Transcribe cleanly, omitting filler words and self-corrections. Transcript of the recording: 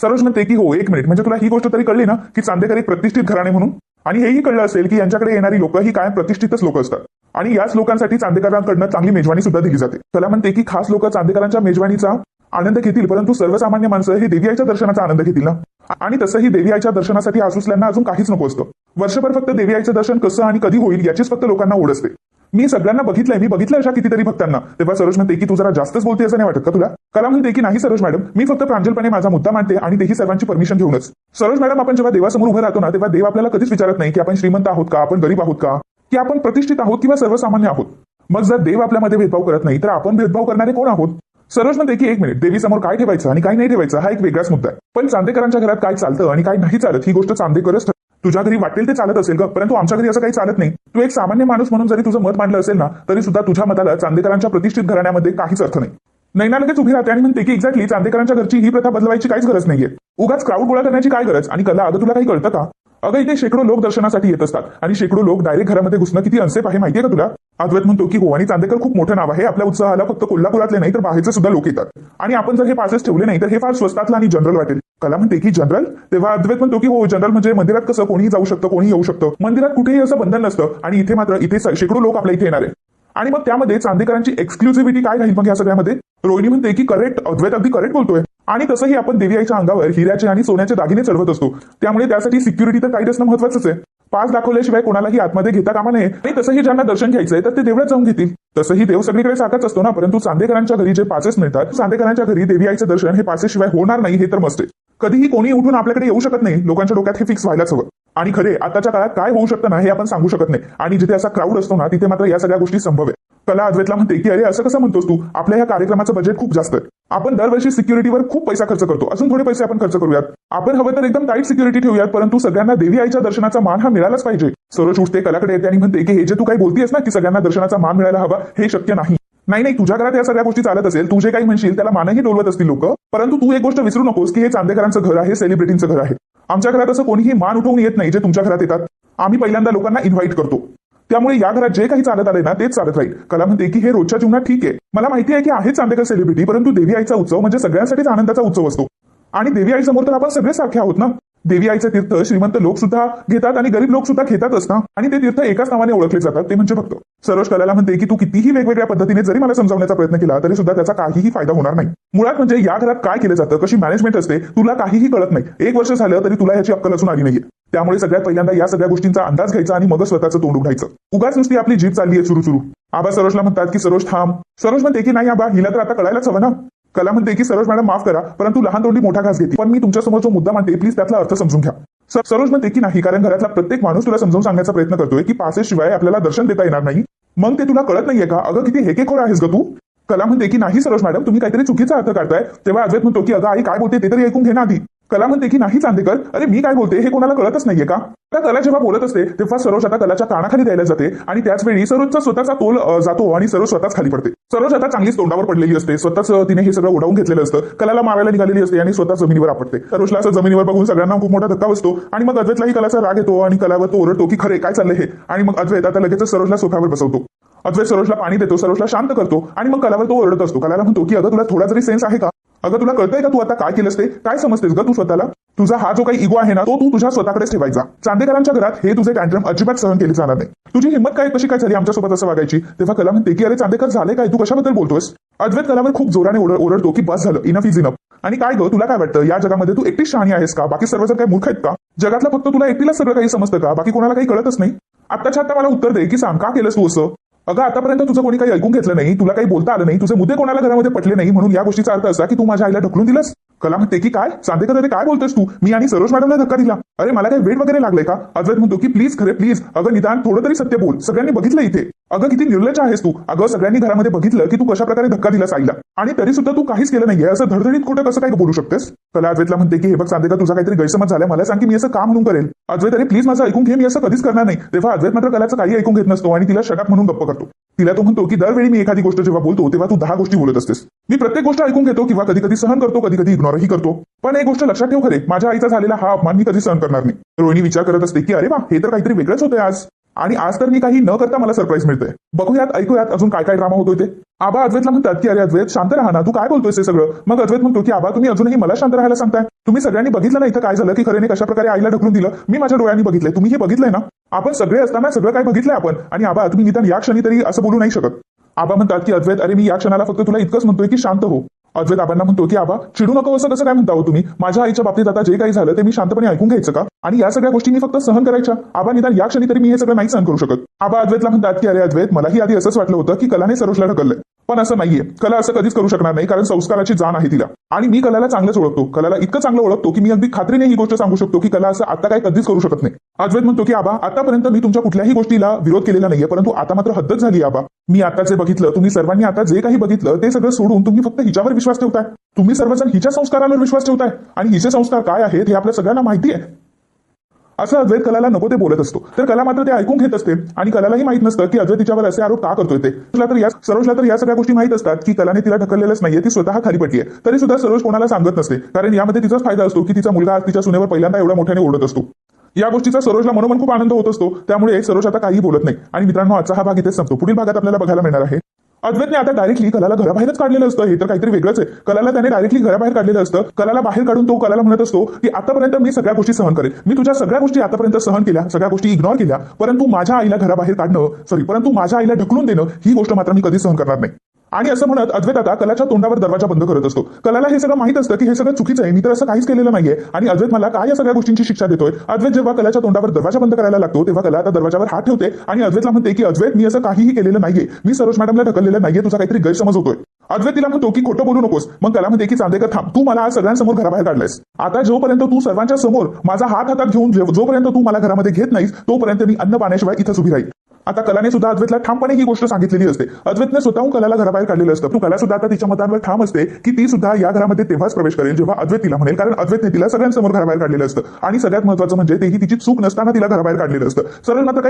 सरोज म्हणते की हो, एक मिनिट, म्हणजे तुला ही गोष्ट तरी कळली ना की चांदेकर एक प्रतिष्ठित घराणे म्हणून, आणि हेही कळलं असेल की यांच्याकडे येणारी लोक ही कायम प्रतिष्ठितच लोक असतात आणि याच लोकांसाठी चांदेकरांकडनं चांगली मेजवानी सुद्धा दिली जाते. त्याला म्हणते की खास लोक चांदेकरांच्या मेजवानीचा आनंद घेतील, परंतु सर्वसामान्य माणसं हे देवी आईच्या दर्शनाचा आनंद घेतील ना. आणि तसंही देवी आईच्या दर्शनासाठी आसुसल्यांना अजून काहीच नको असतं. वर्षभर फक्त देवी आईचं दर्शन कसं आणि कधी होईल याचीच फक्त लोकांना ओढ असते. मी सगळ्यांना बघितलंय, मी बघितलं अशा कितीतरी भक्तांना. तेव्हा सरोज म्हणते की तू जरा जास्तच बोलते असं नाही वाटत का तुला? कला म्हणते की नाही सरोज मॅडम, मी फक्त प्रांजलपणे माझा मुद्दा मांडते आणि तेही सर्वांची परमिशन घेऊनच. सरोज मॅडम, आपण जेव्हा देवासमोर उभं राहतो ना, तेव्हा देव आपल्याला कधीच विचारत नाही की आपण श्रीमंत आहोत का, आपण गरीब आहोत का, की आपण प्रतिष्ठित आहोत किंवा सर्वसामान्य आहोत. मग जर देव आपल्यामध्ये भेदभाव करत नाही तर आपण भेदभाव करणारे कोण आहोत? सरोज म्हणते की एक मिनिट, देवीसमोर काय ठेवायचं आणि काय नाही ठेवायचं हा एक वेगळाच मुद्दा आहे. पण चांदेकरांच्या घरात काय चालतं आणि काय नाही चालत ही गोष्ट चांदेकरच ठरवतात. तुझ्या घरी वाटेल ते चालत असेल ग, परंतु आमच्या घरी असं काही चालत नाही. तू एक सामान्य माणूस म्हणून जरी तुझं मत मांडलं असेल ना, तरी सुद्धा तुझ्या मताला चांदेकरांच्या प्रतिष्ठित घराण्यामध्ये काहीच अर्थ नाही. नैना लगेच उभी राहते आणि म्हणते की एक्झॅक्टली, चांदेकरांच्या घरची ही प्रथा बदलवायची काहीच गरज नाहीये. उगाच क्राऊड गोळा करण्याची काय गरज? आणि कला, अगं तुला काही कळतं का? अगं इथे शेकडो लोक दर्शनासाठी येत असतात आणि शेकडो लोक डायरेक्ट घरामध्ये घुसणं किती अनसेफ आहे माहितीये का तुला? अद्वैत म्हणतो की हो, आणि चांदेकर खूप मोठं नाव आहे. आपल्या उत्साहाला फक्त कोल्हापुरातले नाही तर बाहेरचे सुद्धा लोक येतात. आणि आपण जर हे पासेस ठेवले नाही तर हे फार स्वस्तातलं आणि जनरल वाटेल. कला म्हणते की जनरल? तेव्हा अद्वैत म्हणतो की हो, जनरल म्हणजे मंदिरात कसं कोणीही जाऊ शकतं, कोणीही येऊ शकतं. मंदिरात कुठेही असं बंधन नसतं आणि इथे मात्र इथे शेकडो लोक आपल्या इथे येणार आहे. आणि मग त्यामध्ये चांदेकरांची एक्सक्लुझिव्हिटी काय राहील मग या सगळ्यामध्ये? रोहिणी म्हणते की करेक्ट, अद्वैत अगदी करेक्ट बोलतोय. आणि तसंही आपण देवी आईच्या अंगावर हिऱ्याचे आणि सोन्याचे दागिने चढवत असतो, त्यामुळे त्यासाठी सिक्युरिटी तर काही असणं महत्वाचंच आहे. पास दाखवल्याशिवाय कोणालाही आतमध्ये घेता कामा नये. आणि तसंही ज्यांना दर्शन घ्यायचंय तर ते देवळात जाऊन घेतील. तसंही देव सगळीकडे सारखाच असतो ना, परंतु चांदेकरांच्या घरी जे पासेस मिळतात, चांदेकरांच्या घरी देवी आईचं दर्शन हे पासेसशिवाय होणार नाही हे तर मस्त आहे. कधीही कोणी उठून आपल्याकडे येऊ शकत नाही. लोकांच्या डोक्यात हे फिक्स व्हायलाच हवं. आणि खरे आताच्या काळात काय होऊ शकतं ना हे आपण सांगू शकत नाही, आणि जिथे असा क्राऊड असतो ना तिथे मात्र या सगळ्या गोष्टी संभव आहे. कला अद्वैतला म्हणते की अरे असं कसं म्हणतोस तू, आपल्या या कार्यक्रमाचं बजेट खूप जास्त आहे. आपण दरवर्षी सिक्युरिटीवर खूप पैसा खर्च करतो, अजून थोडे पैसे आपण खर्च करूयात. आपण हवं तर एकदम टाईट सिक्युरिटी ठेवूयात, परंतु सगळ्यांना देवी आईच्या दर्शनाचा मान हा मिळालाच पाहिजे. सरोज उठते, कलाकडे येते आणि म्हणते की हे जे तू काही बोलतीयस ना की सगळ्यांना दर्शनाचा मान मिळायला हवा, हे शक्य नाही. नाही, तुझ्या घरात या सगळ्या गोष्टी चालत असेल, तू जे काही म्हणशील त्याला मानही डोलवत असतील लोक, परंतु तू एक गोष्ट विसरू नकोस की हे चांदेकरांचं घर आहे, सेलिब्रिटींचं घर आहे. आमच्या घरात असं कोणीही मान उठवून येत नाही जे तुमच्या घरात येतात. आम्ही पहिल्यांदा लोकांना इन्व्हाइट करतो, त्यामुळे या घरात जे काही चालत आले ना तेच चालत राहील. कला म्हणते की हे रोजच्या जीवनात ठीक आहे, मला माहिती आहे की आहे चांदेकर सेलिब्रिटी, परंतु देवी आईचा उत्सव म्हणजे सगळ्यांसाठीच आनंदाचा उत्सव असतो. आणि देवी आई समोर तर आपण सगळे सारखे आहोत ना. देवी आईचे तीर्थ श्रीमंत लोक सुद्धा घेतात आणि गरीब लोक सुद्धा घेतातच ना, आणि ते तीर्थ एकाच नावाने ओळखले जातात, ते म्हणजे भक्त. सरोज कलाला म्हणते की तू कितीही वेगवेगळ्या पद्धतीने जरी मला समजावण्याचा प्रयत्न केला तरी सुद्धा त्याचा काहीही फायदा होणार नाही. मुळात म्हणजे या घरात काय केलं जातं, कशी मॅनेजमेंट असते, तुला काहीही कळत नाही. 1 वर्ष झालं तरी तुला याची अक्कल असून आली नाहीये. त्यामुळे सगळ्यात पहिल्यांदा या सगळ्या गोष्टींचा अंदाज घ्यायचा आणि मग स्वतःचं तोंड उघडायचं. उगाच नुसती आपली जीभ चालली आहे सुरू. आबा सरोजला म्हणतात की सरोज थांब. सरोज म्हणते की नाही आबा, हिला तर आता कळायलाच हवं ना. कला म्हणते की सरोज मॅडम माफ करा, परंतु लहान तोंडी मोठा घास घेते, पण मी तुमच्यासमोर जो मुद्दा मांडते प्लीज त्यातला अर्थ समजून घ्या. सरोज म्हणते की नाही, कारण घरातला प्रत्येक माणूस तुला समजावून सांगण्याचा प्रयत्न करतोय की पासेसशिवाय आपल्याला दर्शन देता येणार नाही. मग ते तुला कळत नाहीये का? अगं किती हेकेखोर आहेस ग तू. कला म्हणते की नाही सरोज मॅडम, तुम्ही काहीतरी चुकीचा अर्थ काढताय. तेव्हा अद्वैत म्हणतो की अगं आई काय बोलते ते तरी ऐकून घे ना आधी. कला म्हणते की नाही चांदेकर, अरे मी काय बोलते हे कोणाला कळतच नाहीये का? आता कला जेव्हा बोलत असते तेव्हा सरोज आता कलाच्या कानाखाली द्यायला जाते आणि त्याच वेळी सरोजचा स्वतःचा तोल जातो आणि सरोज स्वतःच खाली पडते. सरोज आता चांगलीच तोंडावर पडलेली असते, स्वतःच तिने हे सगळं ओढावून घेतलेलं असतं. कलाला मारायला निघालेली असते आणि स्वतः जमिनीवर आपटते. सरोजला असं जमिनीवर बघून सगळ्यांना खूप मोठा धक्का बसतो आणि मग अद्वैतलाही कलाचा राग येतो आणि कलावर तो ओरडतो की खरे काय चाललंय हे. आणि मग अद्वैत आता लगेच सरोजला सोफ्यावर बसवतो. अद्वैत सरोजला पाणी देतो, सरोजला शांत करतो आणि मग कलावर तो ओरडत असतो. कलाला म्हणतो की अगं तुला थोडा जरी सेन्स आहे का? अगं तुला कळतंय का तू आता काय केलंस ते? काय समजतेस ग तू स्वतःला? तुझा हा जो काही इगो आहे ना तो तू तुझ्या स्वतःकडेच ठेवायचा. चांदेकरांच्या घरात हे तुझे टँट्रम अजिबात सहन केले जाणार नाही. तुझी हिंमत काय कशी काय झाली आमच्यासोबत असं वागायची? तेव्हा कला म्हणते की अरे चांदेकर झाले काय, तू कशाबद्दल बोलतोस? अद्वैत कलावर खूप जोराने ओरडतो की बस झालं, इनफ इज इनफ. आणि काय गं तुला काय वाटतं, या जगामध्ये तू एकटीच शहाणी आहेस का? बाकी सर्वजण काय मूर्ख आहेत का? जगातलं फक्त तुला एकटीला सर्व काही समजतं का? बाकी कोणाला काही कळतच नाही? आत्ताच्या आता मला उत्तर दे की सांग का केलंस तू असं? अगं आतापर्यंत तुझं कोणी काही ऐकून घेतलं नाही, तुला काही बोलता आलं नाही, तुझे मुद्दे कोणाला घरामध्ये पटले नाही, म्हणून या गोष्टीचा अर्थ असा की तू माझ्या आईला ढकलून दिलंस. कला म्हणते की काय चांदेकर, अरे काय बोलतोस तू? मी आणि सरोज मॅडमला धक्का दिला? अरे मला काही वेट वगैरे लागलंय का? अद्वैत म्हणतो की प्लीज खरे प्लीज, अगं निदान थोडं तरी सत्य बोल. सगळ्यांनी बघितलं इथे. अगं किती निर्लज्ज आहेस तू. अगं सगळ्यांनी घरामध्ये बघितलं की तू कशा प्रकारे धक्का दिलास आईला, आणि तरी सुद्धा तू काहीच केलं नाहीये. असं धडधडीत खोटं कसं काय बोलू शकतेस? कला अद्वैतला म्हणते की हे बघ चांदेकर, तुझा काहीतरी गैरसमज झाला, मला सांग की मी असं का म्हणून करेल. अद्वैत अरे प्लीज माझं ऐकून घे, मी असं कधीच करणार नाही. तेव्हा अद्वैत मात्र कलाचं काही ऐकून घेत नसतो आणि तिला शटअप म्हणून गप्प करतो. तिला तो म्हणतो की दरवेळी मी एखादी गोष्ट जेव्हा बोलतो तेव्हा तू 10 गोष्टी बोलत असतेस. मी प्रत्येक गोष्ट ऐकून घेतो किंवा कधी कधी सहन करतो, कधी कधी इग्नोरही करतो, पण एक गोष्ट लक्षात ठेव खरे, माझ्या आईचा झालेला हा अपमान मी कधी सहन करणार नाही. रोहिणी विचार करत असते की अरे वा, हे तर काहीतरी वेगळंच होतंय आज. आणि आज तर मी काही न करता मला सरप्राईज मिळतंय. बघूयात, ऐकूयात अजून काय काय ड्रामा होतोय ते. आबा अद्वैतला म्हणतात की अरे अद्वैत शांत राहा ना, तू काय बोलतोयस हे सगळं. मग अद्वैत म्हणतो की आबा तुम्ही अजूनही मला शांत राहायला सांगताय. तुम्ही सगळ्यांनी बघितलं ना इथं काय झालं, की खरेने कशा प्रकारे आईला ढकलून दिलं. मी माझ्या डोळ्यांनी बघितलंय, तुम्ही हे बघितलंय ना. आपण सगळे असताना सगळं काय बघितलंय आपण. आणि आबा तुम्ही निदान या क्षणी तरी असं बोलू नाही शकत. आबा म्हणतात की अद्वैत अरे मी या क्षणाला फक्त तुला इतकंच म्हणतोय की शांत हो. अद्वैत आबांना म्हणतो की आबा चिडू नको असं कसं काय म्हणता हो तुम्ही. माझ्या आईच्या बाबतीत आता जे काही झालं ते मी शांतपणे ऐकून घ्यायचं का. आणि या सगळ्या गोष्टी मी फक्त सहन करायच्या. आबा निदान या क्षणी तरी मी हे सगळं नाही सहन करू शकत. आबा अद्वैतला म्हणतात की अरे अद्वैत मलाही आधी असंच वाटलं होतं की कलाने सरोजला ढकललंय, पण असं नाहीये. कला असं कधीच करू शकणार नाही, कारण संस्काराची जाण आहे तिला. आणि मी कलाला चांगलंच ओळखतो. कलाला इतकं चांगलं ओळखतो की मी अगदी खात्रीने ही गोष्ट सांगू शकतो की कला असं आता काय कधीच करू शकत नाही. अद्वैत म्हणतो की आबा आतापर्यंत मी तुमच्या कुठल्याही गोष्टीला विरोध केलेला नाहीये, परंतु आता मात्र हद्दच झाली आबा. मी आता जे बघितलं, तुम्ही सर्वांनी आता जे काही बघितलं ते सगळं सोडून तुम्ही फक्त हिच्यावर विश्वास ठेवताय. तुम्ही सर्वजण हिच्या संस्कारांवर विश्वास ठेवताय आणि हिचे संस्कार काय आहेत हे आपल्या सगळ्यांना माहिती आहे. असं अद्वैत कलाला नको ते बोलत असतो, तर कला मात्र ते ऐकून घेत असते. आणि कलालाही माहित नसतं की अद्वैत तिच्यावर असे आरोप का करतोय ते. सरोजला तर या सगळ्या गोष्टी माहित असतात की कलाने तिला ढकललेलंच नाहीये, ती स्वतः खाली पडली आहे. तरी सुद्धा सरोज कोणाला सांगत नसते, कारण यामध्ये तिचाच फायदा असतो की तिचा मुलगा आज तिच्या सुनेवर पहिल्यांदा एवढ्या मोठ्याने ओरडत असतो. या गोष्टीचा सरोजला मनोमन खूप आनंद होत असतो. त्यामुळे सरोज आता काही बोलत नाही. आणि मित्रांनो आजचा हा भाग इथेच संपतो. पुढील भागात आपल्याला बघायला मिळणार आहे अद्वैतने आता डायरेक्टली कलाला घराबाहेरच काढलेलं असतं. हे तर काहीतरी वेगळंच आहे. कलाला त्याने डायरेक्टली घराबाहेर काढलेलं असतं. कलाला बाहेर काढून तो कलाला म्हणत असतो की आतापर्यंत मी सगळ्या गोष्टी सहन करेन, मी तुझ्या सगळ्या गोष्टी आतापर्यंत सहन केल्या, सगळ्या गोष्टी इग्नोर केल्या, परंतु माझ्या आईला घराबाहेर काढणं परंतु माझ्या आईला ढकलून देणं ही गोष्ट मात्र मी कधीच सहन करणार नाही. आणि असं म्हणत अद्वैत आता कलाच्या तोंडावर दरवाजा बंद करत असतो. कलाला हे सगळं माहित असतं की हे सगळं चुकीचं आहे, मी तर असं काहीच केलेलं नाहीये. आणि अद्वैत मला काय या सगळ्या गोष्टींची शिक्षा देतोय. अद्वैत जेव्हा कलाच्या तोंडावर दरवाजा बंद करायला लागतो तेव्हा कला आता दरवाजावर हात ठेवते आणि अद्वैतला म्हणते की अद्वैत मी असं काहीही केलेलं नाहीये, मी सरोज मॅडमला ढकललेलं नाहीये, तुझा काहीतरी गैरसमज होतोय. अद्वैत तिला म्हणतो की खोटं बोलू नकोस. मग कला म्हणते की चांदेकर थांब, तू मला आज सगळ्यांसमोर घराबाहेर काढलायस. आता जोपर्यंत तू सर्वांच्या समोर माझा हात हातात घेऊन जोपर्यंत तू मला घरामध्ये घेत नाहीस तोपर्यंत मी अन्न पाण्याशिवाय इथंच उभी राहील. आता कलाने सुद्धा अद्वैतला ठामपणे ही गोष्ट सांगितलेली असते. अद्वैतने स्वतःहून कलाला घराबाहेर काढलेलं असतं. तू कला सुद्धा आता तिच्या मतांवर ठाम असते की ती सुद्धा या घरामध्ये तेव्हाच प्रवेश करेल जेव्हा अद्वैत तिला म्हणेल, कारण अद्वैतने तिला सगळ्यांसमोर घराबाहेर काढलेलं असतं. आणि सगळ्यात महत्त्वाचं म्हणजे तेही तिची चूक नसताना तिला घराबाहेर काढलेलं असतं. सरळ मात्र